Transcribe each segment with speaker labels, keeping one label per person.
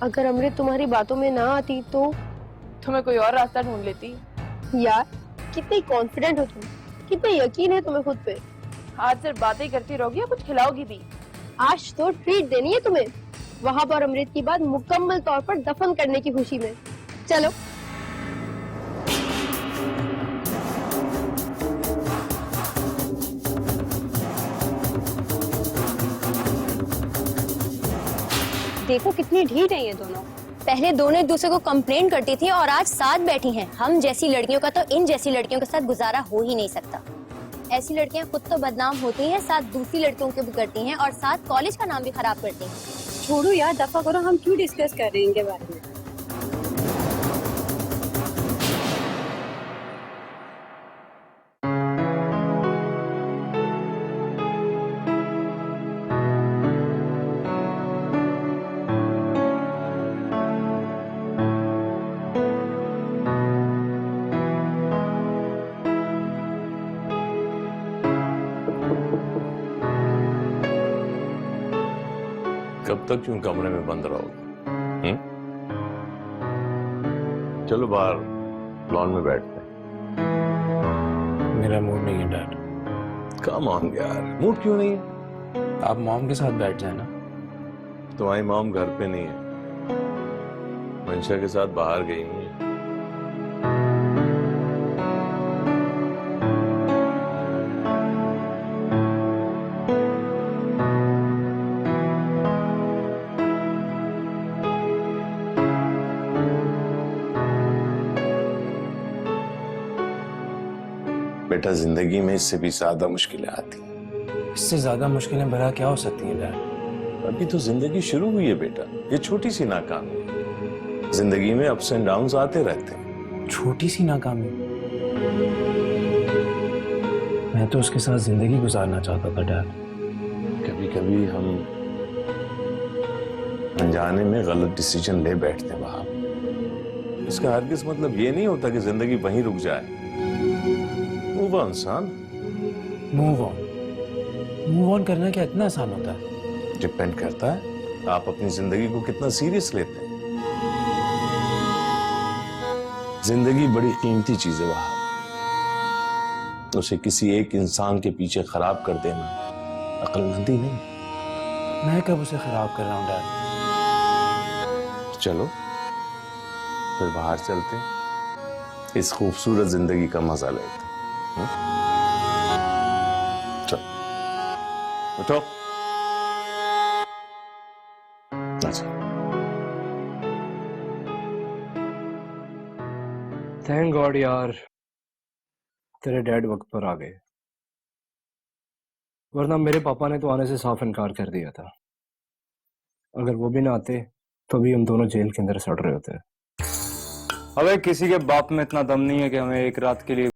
Speaker 1: अगर अमृत तुम्हारी बातों में ना आती
Speaker 2: तो मैं कोई और रास्ता ढूंढ लेती।
Speaker 1: यार कितनी कॉन्फिडेंट हो तुम, कितना यकीन है तुम्हें खुद पे।
Speaker 2: आज सिर्फ बातें ही करती रहोगी या कुछ खिलाओगी भी?
Speaker 1: आज तो ट्रीट देनी है तुम्हें, वहां पर अमृत की बात मुकम्मल तौर पर दफन करने की खुशी में। चलो।
Speaker 3: देखो कितनी ढीठ है ये दोनों। पहले दोनों एक दूसरे को कंप्लेंट करती थी और आज साथ बैठी हैं। हम जैसी लड़कियों का तो इन जैसी लड़कियों के साथ गुजारा हो ही नहीं सकता। ऐसी लड़कियां खुद तो बदनाम होती हैं, साथ दूसरी लड़कियों को भी करती हैं और साथ कॉलेज का नाम भी खराब करती हैं।
Speaker 4: छोड़ो यार, दफा करो, हम क्यों डिस्कस कर रहे हैं इनके बारे में।
Speaker 5: कब तक क्यों कमरे में बंद रहोगे? चलो बाहर लॉन में बैठते हैं।
Speaker 6: मेरा मूड नहीं है डैड।
Speaker 5: कम ऑन यार, मूड क्यों नहीं है?
Speaker 6: आप मॉम के साथ बैठ जाए ना।
Speaker 5: तुम्हारी मॉम घर पे नहीं है, मंशा के साथ बाहर गई है। बेटा, जिंदगी में इससे भी ज्यादा मुश्किलें आती हैं।
Speaker 6: इससे ज्यादा मुश्किलें भला क्या हो सकती हैं डैड?
Speaker 5: अभी तो जिंदगी शुरू हुई है बेटा, ये छोटी सी नाकामी है। जिंदगी में अप्स एंड डाउन्स आते रहते हैं।
Speaker 6: छोटी सी नाकामी? मैं तो उसके साथ जिंदगी गुजारना चाहता था डैड।
Speaker 5: कभी कभी हम अनजाने में गलत डिसीजन ले बैठते हैं वहां। इसका हरगिज मतलब ये नहीं होता कि जिंदगी वहीं रुक जाए। Move on son.
Speaker 6: Move on करना क्या इतना आसान होता है?
Speaker 5: डिपेंड करता है आप अपनी जिंदगी को कितना सीरियस लेते हैं। जिंदगी बड़ी कीमती चीज है वहां, उसे किसी एक इंसान के पीछे खराब कर देना अक्लमंदी नहीं।
Speaker 6: मैं कब उसे खराब कर रहा हूं डैड?
Speaker 5: चलो फिर बाहर चलते हैं, इस खूबसूरत जिंदगी का मजा लेते हैं। चलो उठो। अच्छा,
Speaker 6: थैंक गॉड यार, तेरे डैड वक्त पर आ गए, वरना मेरे पापा ने तो आने से साफ इनकार कर दिया था। अगर वो भी ना आते तो भी हम दोनों जेल के अंदर सड़ रहे होते। अबे किसी के बाप में इतना दम नहीं है कि हमें एक रात के लिए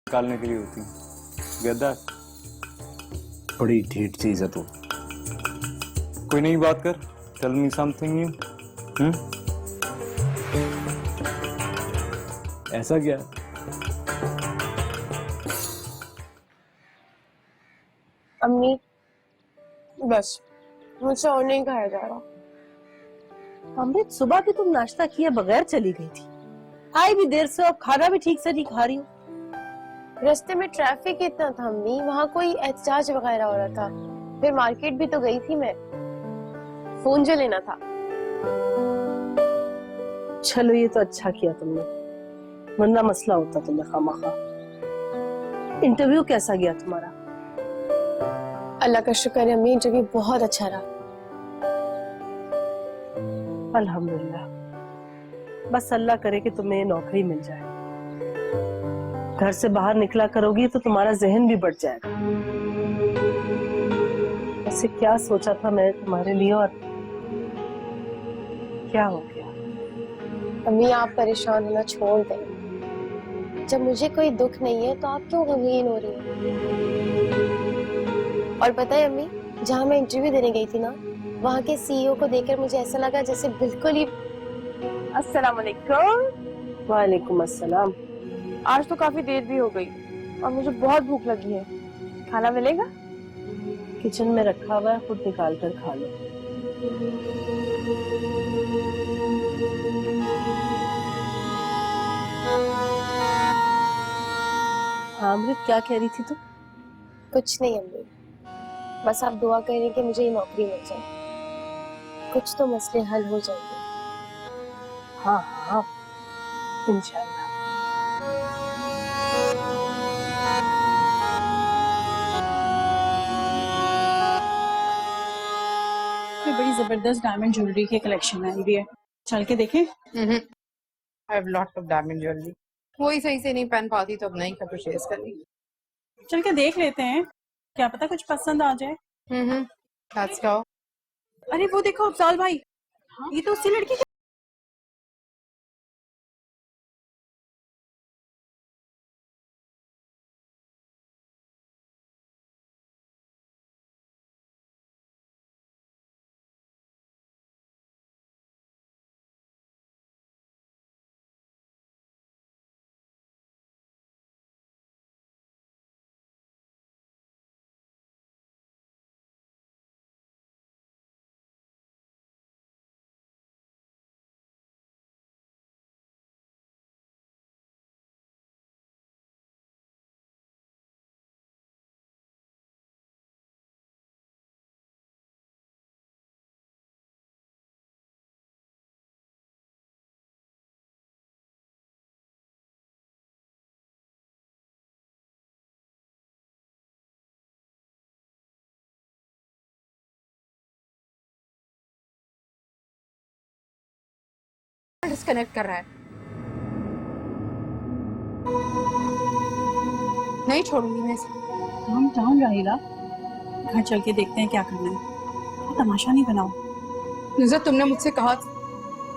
Speaker 6: निकालने के लिए होती। गद्दार, बड़ी ढीठ चीज है तू। कोई नई बात कर, टेल मी समथिंग न्यू। ऐसा क्या?
Speaker 1: अम्मी बस, मुझसे और नहीं खाया जा रहा।
Speaker 4: अमृत, सुबह भी तुम नाश्ता किए बगैर चली गई थी, आई भी देर से, अब खाना भी ठीक से नहीं खा रही हो।
Speaker 1: रास्ते में ट्रैफिक इतना था अम्मी, वहाँ कोई एहतजाज वगैरह हो रहा था। फिर मार्केट भी तो गई थी मैं, फोन जो लेना था।
Speaker 4: चलो ये तो अच्छा किया तुमने, वरना मसला होता तुम्हें खामखा। इंटरव्यू कैसा गया तुम्हारा?
Speaker 1: अल्लाह का शुक्र है अम्मी, इंटरव्यू बहुत अच्छा रहा।
Speaker 4: अल्हम्दुलिल्लाह, बस अल्लाह करे कि तुम्हें नौकरी मिल जाए। घर से बाहर निकला करोगी तो तुम्हारा जहन भी बढ़ जाएगा। ऐसे क्या सोचा था मैं तुम्हारे लिए और क्या हो गया?
Speaker 1: अम्मी आप परेशान होना छोड़ दें। जब मुझे कोई दुख नहीं है तो आप क्यों गमगीन हो रही हैं? और पता है अम्मी, जहाँ मैं इंटरव्यू देने गई थी ना, वहाँ के सीईओ को देखकर मुझे ऐसा लगा जैसे बिल्कुल ही।
Speaker 2: अस्सलाम वालेकुम।
Speaker 4: वालेकुम अस्सलाम।
Speaker 2: आज तो काफी देर भी हो गई और मुझे बहुत भूख लगी है। खाना मिलेगा?
Speaker 4: किचन में रखा हुआ है, खुद निकाल कर खा लो। हाँ अमृत, क्या कह रही थी तू?
Speaker 1: कुछ नहीं अम्मी, बस आप दुआ करें कि मुझे ये नौकरी मिल जाए, कुछ तो मसले हल हो जाएंगे।
Speaker 4: हाँ हाँ इंशाल्लाह।
Speaker 7: कोई बड़ी जबरदस्त डायमंड ज्वेलरी की कलेक्शन आई हुई है, चल के देखें।
Speaker 8: I have lots of diamond jewelry. कोई सही से नहीं पहन पाती तो अब नहीं का परचेज कर ली।
Speaker 7: चल के देख लेते हैं, क्या पता कुछ पसंद आ जाए।
Speaker 8: Let's go.
Speaker 7: अरे वो देखो अफजाल भाई, ये तो उसी लड़की की।
Speaker 8: डिस्कनेक्ट कर रहा है। नहीं छोड़ूंगी मैं इसे।
Speaker 7: काम डाउन राहिला, घर चल के देखते हैं क्या करना है। तो तमाशा नहीं बनाओ।
Speaker 8: नुज़रत, तुमने मुझसे कहा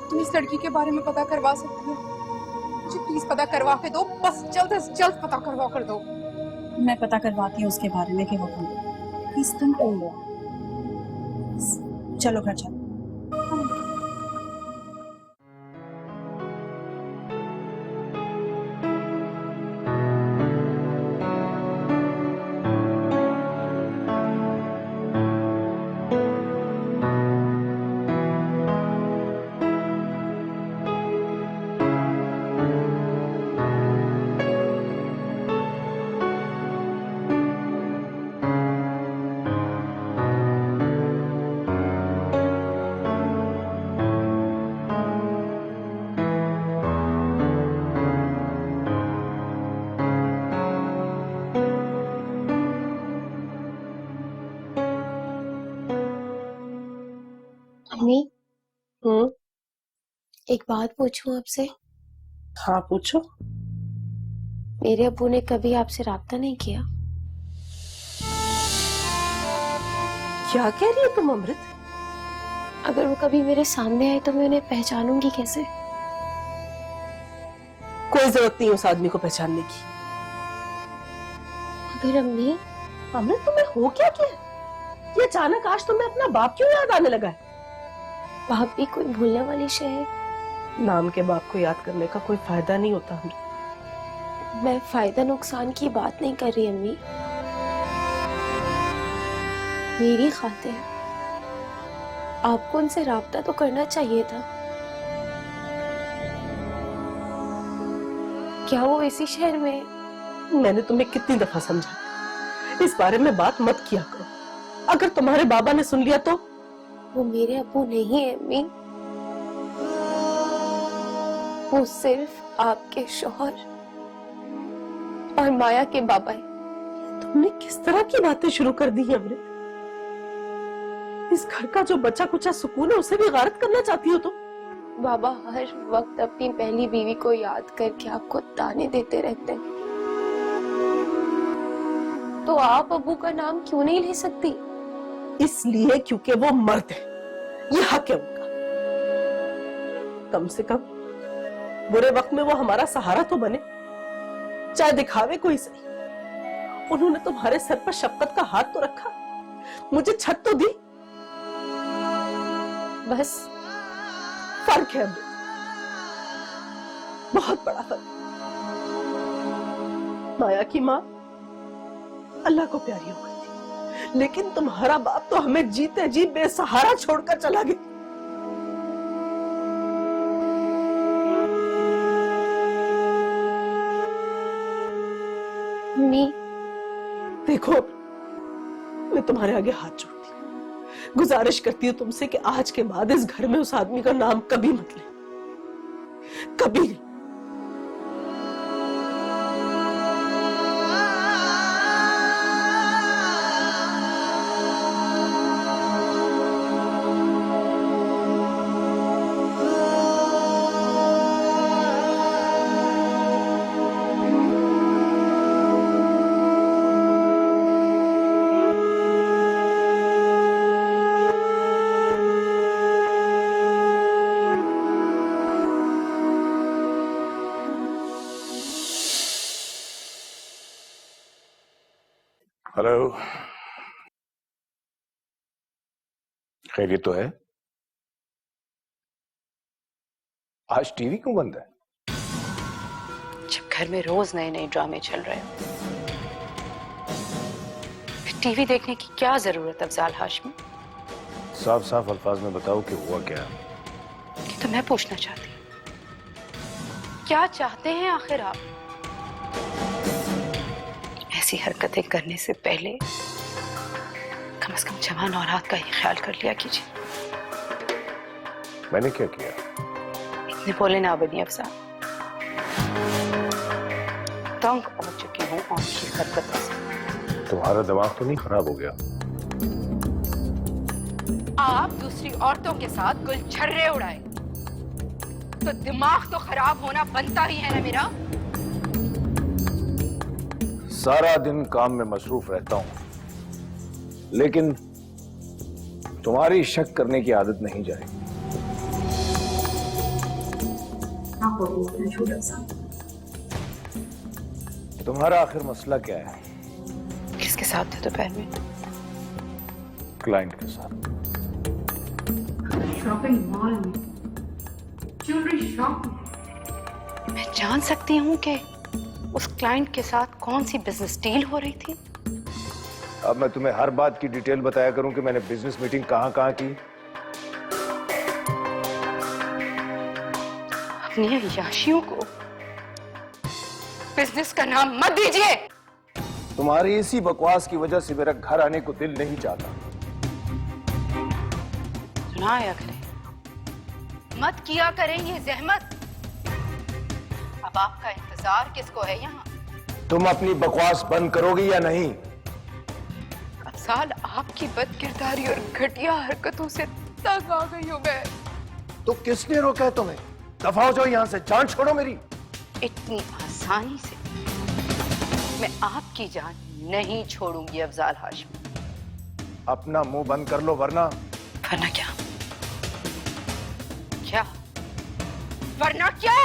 Speaker 8: तुम इस लड़की के बारे में पता करवा सकती हो, मुझे प्लीज पता करवा के दो, बस जल्द से जल्द पता करवा कर दो।
Speaker 7: मैं पता करवाती हूँ उसके बारे में कि वो कौन है। प्लीज तुम कौन हो? चलो घर चलो।
Speaker 1: अम्मी, एक बात पूछूं आपसे?
Speaker 4: हाँ पूछो।
Speaker 1: मेरे अब्बू ने कभी आपसे राब्ता नहीं किया?
Speaker 4: क्या कह रही है तुम अमृत?
Speaker 1: अगर वो कभी मेरे सामने आए तो मैं उन्हें पहचानूंगी कैसे?
Speaker 4: कोई जरूरत नहीं उस आदमी को पहचानने की।
Speaker 1: मगर अम्मी,
Speaker 4: अमृत तुम्हें हो क्या ये अचानक आज तुम्हें अपना बाप क्यों याद आने लगा है?
Speaker 1: बाप भी कोई भूलने वाली शय है?
Speaker 4: नाम के बाप को याद करने का कोई फायदा नहीं होता अमृत।
Speaker 1: मैं फायदा नुकसान की बात नहीं कर रही अम्मी, मेरी खातिर आपको उनसे राब्ता तो करना चाहिए था। क्या वो इसी शहर में?
Speaker 4: मैंने तुम्हें कितनी दफा समझा इस बारे में बात मत किया करो, अगर तुम्हारे बाबा ने सुन लिया तो?
Speaker 1: वो मेरे अब्बू नहीं है अम्मी, वो सिर्फ आपके शौहर और माया के बाबा है।
Speaker 4: तुमने किस तरह की बातें शुरू कर दी है अमृत? इस घर का जो बचा कुचा सुकून है उसे भी गारत करना चाहती हो तुम?
Speaker 1: बाबा हर वक्त अपनी पहली बीवी को याद करके आपको ताने देते रहते हैं, तो आप अबू का नाम क्यों नहीं ले सकती?
Speaker 4: इसलिए क्योंकि वो मर्द है, ये हक है उनका। कम से कम बुरे वक्त में वो हमारा सहारा तो बने, चाहे दिखावे कोई सही। उन्होंने तुम्हारे सर पर शफकत का हाथ तो रखा, मुझे छत तो दी।
Speaker 1: बस
Speaker 4: फर्क है अमृत, बहुत बड़ा फर्क। माया की माँ अल्लाह को प्यारी हो गई थी, लेकिन तुम्हारा बाप तो हमें जीते जी बेसहारा छोड़कर चला गया।
Speaker 1: मी
Speaker 4: देखो, मैं तुम्हारे आगे हाथ जोड़ती हूँ, गुजारिश करती हूँ तुमसे कि आज के बाद इस घर में उस आदमी का नाम कभी मत ले, कभी नहीं।
Speaker 5: हेलो, खैरियत तो है? आज टीवी क्यों बंद है?
Speaker 9: जब घर में रोज नए नए ड्रामे चल रहे हो, फिर टीवी देखने की क्या जरूरत अफजाल हाशमी?
Speaker 5: साफ साफ अल्फाज में बताओ कि हुआ क्या?
Speaker 9: कि तो मैं पूछना चाहती हूँ, क्या चाहते हैं आखिर आप? ऐसी हरकतें करने से पहले कम से कम जवान औरत का ही ख्याल कर लिया कीजिए।
Speaker 5: मैंने क्या किया?
Speaker 9: इतने बोले ना बनी अफजाल, तंग पहुंच चुकी हूँ आपकी हरकतों से।
Speaker 5: तुम्हारा दिमाग तो नहीं खराब हो गया?
Speaker 9: आप दूसरी औरतों के साथ गुलछर्रे उड़ाए तो दिमाग तो खराब होना बनता ही है ना मेरा।
Speaker 5: सारा दिन काम में मसरूफ रहता हूं, लेकिन तुम्हारी शक करने की आदत नहीं जाएगी। तुम्हारा आखिर मसला क्या है?
Speaker 9: किसके साथ थे दोपहर में?
Speaker 5: क्लाइंट के साथ।
Speaker 8: शॉपिंग मॉल में, ज्वेलरी शॉप में।
Speaker 9: मैं जान सकती हूँ कि उस क्लाइंट के साथ कौन सी बिजनेस डील हो रही थी?
Speaker 5: अब मैं तुम्हें हर बात की डिटेल बताया करूं कि मैंने बिजनेस मीटिंग कहां कहां की?
Speaker 9: अपनी अय्याशियों को बिजनेस का नाम मत दीजिए।
Speaker 5: तुम्हारी इसी बकवास की वजह से मेरा घर आने को दिल नहीं चाहता।
Speaker 9: सुनाया करें, मत किया करें ये जहमत। अब आपका इंतजार किसको है यहाँ?
Speaker 5: तुम अपनी बकवास बंद करोगी या नहीं?
Speaker 9: अफजाल, आपकी बदकिरदारी और घटिया हरकतों से तंग आ गई हूँ मैं।
Speaker 5: तो किसने रोका है तुम्हें? दफा हो जाओ यहाँ से, जान छोड़ो मेरी।
Speaker 9: इतनी आसानी से मैं आपकी जान नहीं छोड़ूंगी अफजाल हाशमी।
Speaker 5: अपना मुंह बंद कर लो, वरना
Speaker 9: क्या? क्या वरना क्या?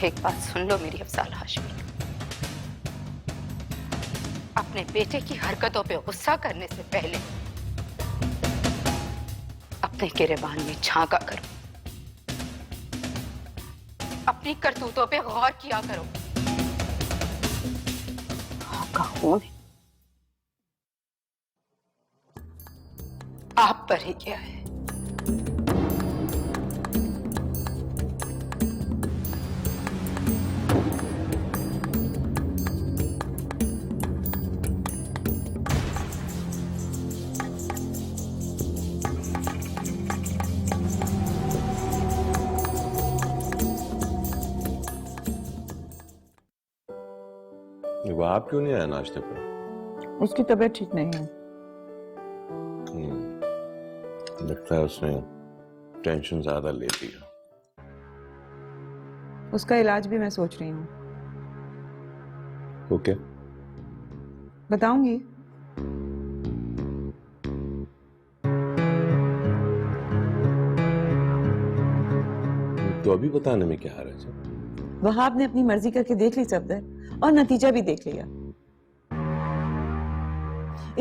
Speaker 9: एक बात सुन लो मेरी अफजाल हाशमी, अपने बेटे की हरकतों पे गुस्सा करने से पहले अपने गिरेबान में झांका करो, अपनी करतूतों पे गौर किया करो। आपका खून आप पर ही क्या है?
Speaker 5: वहाब क्यों नहीं आया नाश्ते पर?
Speaker 7: उसकी तबीयत ठीक नहीं है।
Speaker 5: लगता है उसने टेंशन ज्यादा ले लिया।
Speaker 7: उसका इलाज भी मैं सोच रही हूँ।
Speaker 5: ओके,
Speaker 7: बताऊंगी।
Speaker 5: तो अभी बताने में क्या हर्ज है?
Speaker 7: वहाब ने अपनी मर्जी करके देख ली सफदर, और नतीजा भी देख लिया।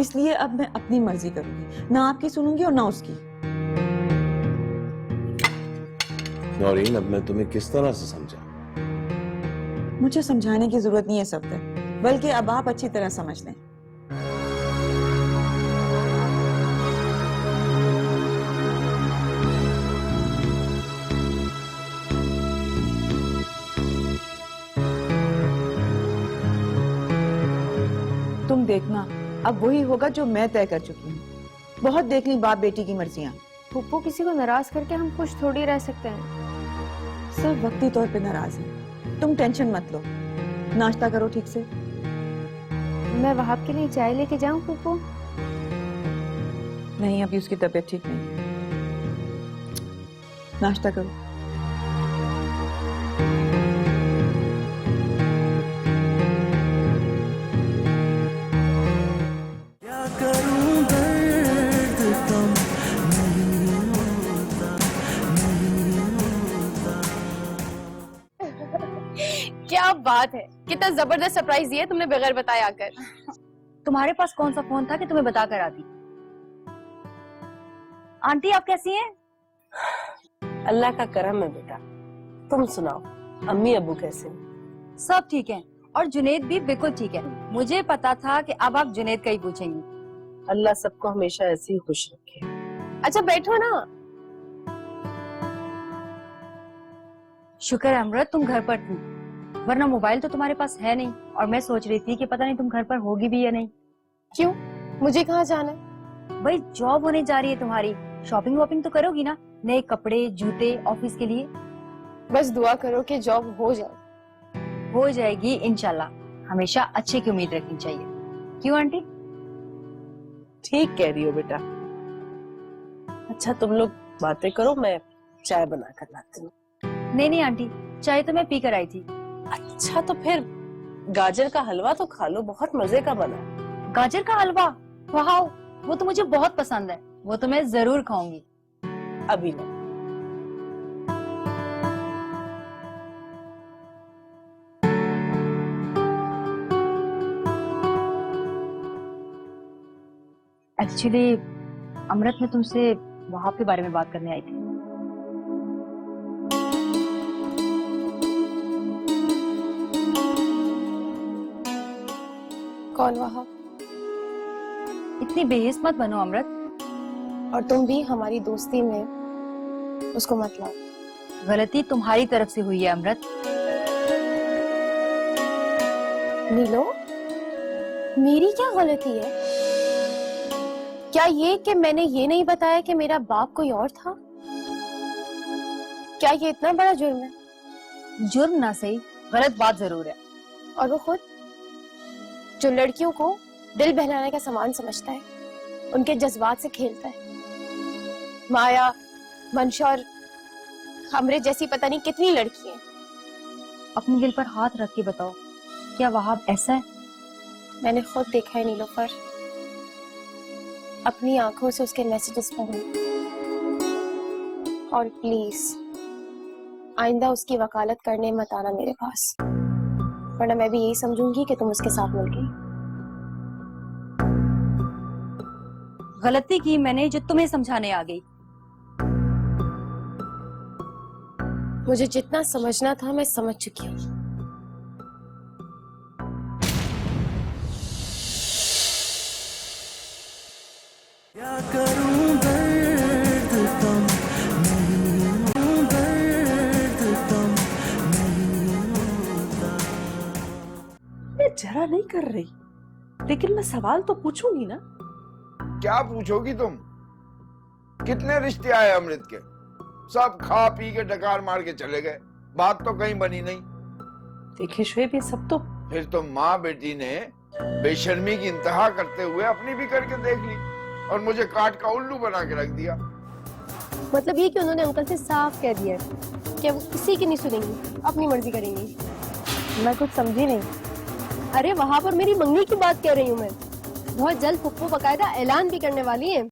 Speaker 7: इसलिए अब मैं अपनी मर्जी करूंगी, ना आपकी सुनूंगी और ना उसकी।
Speaker 5: नौरीन, अब मैं तुम्हें किस तरह से समझा?
Speaker 7: मुझे समझाने की जरूरत नहीं है सफदर, बल्कि अब आप अच्छी तरह समझ लें। तुम देखना, अब वही होगा जो मैं तय कर चुकी हूँ। बहुत देख ली बाप बेटी की मर्जियां।
Speaker 2: फूफो, किसी को नाराज करके हम खुश थोड़ी रह सकते हैं।
Speaker 7: सब वक्ती तौर पे नाराज हैं। तुम टेंशन मत लो, नाश्ता करो ठीक से।
Speaker 2: मैं वहाब के लिए चाय लेके जाऊं फूफो?
Speaker 7: नहीं, अभी उसकी तबीयत ठीक नहीं है। नाश्ता करो।
Speaker 2: क्या बात है, कितना जबरदस्त सरप्राइज दिया तुमने बगैर बताए आकर।
Speaker 3: तुम्हारे पास कौन सा फोन था कि तुम्हें बता कर आती? आंटी आप कैसी हैं?
Speaker 4: अल्लाह का करम है बेटा। तुम सुनाओ, अम्मी अबू कैसे?
Speaker 3: सब ठीक हैं, और जुनेद भी बिल्कुल ठीक है। मुझे पता था कि अब आप जुनेद का ही पूछेंगी।
Speaker 4: अल्लाह सबको हमेशा ऐसे ही खुश रखे।
Speaker 2: अच्छा बैठो ना।
Speaker 3: शुक्र है अमृत तुम घर पर थी, वरना मोबाइल तो तुम्हारे पास है नहीं, और मैं सोच रही थी कि पता नहीं तुम घर पर होगी भी या नहीं।
Speaker 2: क्यों, मुझे कहाँ जाना है?
Speaker 3: भाई जॉब होने जा रही है तुम्हारी, शॉपिंग वॉपिंग तो करोगी ना, नए कपड़े जूते ऑफिस के लिए।
Speaker 2: बस दुआ करो कि जॉब हो जाए।
Speaker 3: हो जाएगी इंशाल्लाह, हमेशा अच्छे की उम्मीद रखनी चाहिए। क्यों आंटी?
Speaker 4: ठीक कह रही हो बेटा। अच्छा तुम लोग बातें करो, मैं चाय बना कर लाती हूँ।
Speaker 3: नहीं नहीं आंटी, चाय तो मैं पी कर आई थी।
Speaker 4: अच्छा तो फिर गाजर का हलवा तो खा लो, बहुत मजे का बना है।
Speaker 3: गाजर का हलवा, वाह, वो तो मुझे बहुत पसंद है, वो तो मैं जरूर खाऊंगी।
Speaker 4: अभी नहीं।
Speaker 3: एक्चुअली अमृत, मैं तुमसे वहाब के बारे में बात करने आई थी।
Speaker 1: कौन वहाब?
Speaker 3: इतनी बेहिस मत बनो अमृत।
Speaker 1: और तुम भी हमारी दोस्ती में उसको मत लाओ।
Speaker 3: गलती तुम्हारी तरफ से हुई है अमृत।
Speaker 1: नीलो, मेरी क्या गलती है? क्या ये कि मैंने ये नहीं बताया कि मेरा बाप कोई और था? क्या ये इतना बड़ा जुर्म है?
Speaker 3: जुर्म ना सही, गलत बात जरूर है।
Speaker 1: और वो खुद जो लड़कियों को दिल बहलाने का सामान समझता है, उनके जज्बात से खेलता है। माया, मंशा और अमृत जैसी पता नहीं कितनी लड़की हैं।
Speaker 3: अपने दिल पर हाथ रख के बताओ, क्या वहाब ऐसा है?
Speaker 1: मैंने खुद देखा है नीलोफर, अपनी आंखों से उसके मैसेजेस पढ़े। और प्लीज आइंदा उसकी वकालत करने मत आना मेरे पास, वरना मैं भी यही समझूंगी कि तुम उसके साथ मिल गई।
Speaker 3: गलती की मैंने जो तुम्हें समझाने आ गई।
Speaker 1: मुझे जितना समझना था मैं समझ चुकी हूँ।
Speaker 10: क्या करूं दर्द कम नहीं, दर्द कम नहीं होता।
Speaker 4: मैं जरा नहीं कर रही, लेकिन मैं सवाल तो पूछूंगी ना।
Speaker 11: क्या पूछोगी तुम? कितने रिश्ते आए अमृत के, सब खा पी के डकार मार के चले गए, बात तो कहीं बनी नहीं।
Speaker 4: देखिए शुएब, ये सब तो
Speaker 11: फिर तो माँ बेटी ने बेशर्मी की इंतहा करते हुए अपनी भी करके देख ली और मुझे काट का उल्लू बना के रख दिया।
Speaker 1: मतलब ये कि उन्होंने अंकल से साफ कह दिया है कि वो किसी की नहीं सुनेंगी, अपनी मर्जी करेंगी।
Speaker 2: मैं कुछ समझी नहीं।
Speaker 1: अरे वहां पर मेरी मंगनी की बात कह रही हूँ मैं। बहुत जल्द फुप्पो बकायदा ऐलान भी करने वाली है